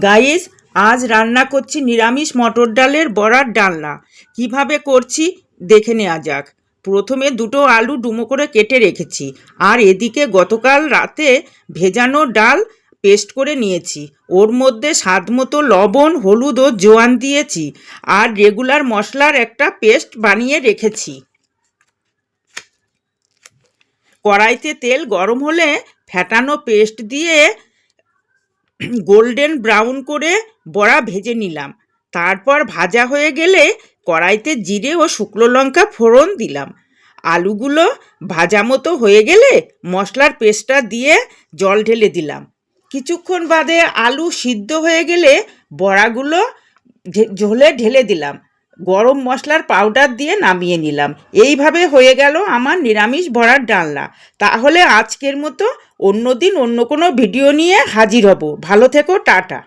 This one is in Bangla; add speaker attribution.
Speaker 1: গাইস, আজ রান্না করছি নিরামিষ মটর ডালের বড়ার ডালনা। কিভাবে করছি দেখে নেওয়া যাক। প্রথমে দুটো আলু ডুমো করে কেটে রেখেছি, আর এদিকে গতকাল রাতে ভেজানো ডাল পেস্ট করে নিয়েছি। ওর মধ্যে স্বাদ মতো লবণ, হলুদ ও জোয়ান দিয়েছি, আর রেগুলার মশলার একটা পেস্ট বানিয়ে রেখেছি। কড়াইতে তেল গরম হলে ফেটানো পেস্ট দিয়ে গোল্ডেন ব্রাউন করে বড়া ভেজে নিলাম। তারপর ভাজা হয়ে গেলে কড়াইতে জিরে ও শুকনো লঙ্কা ফোড়ন দিলাম। আলুগুলো ভাজা মতো হয়ে গেলে মশলার পেস্টটা দিয়ে জল ঢেলে দিলাম। কিছুক্ষণ বাদে আলু সিদ্ধ হয়ে গেলে বড়াগুলো ঝোলে ঢেলে দিলাম। গরম মশলার পাউডার দিয়ে নামিয়ে নিলাম। এইভাবে হয়ে গেল আমার নিরামিষ বড়ার ডালনা। তাহলে আজকের মতো অন্য দিন অন্য কোনো ভিডিও নিয়ে হাজির হব। ভালো থেকো, টাটা।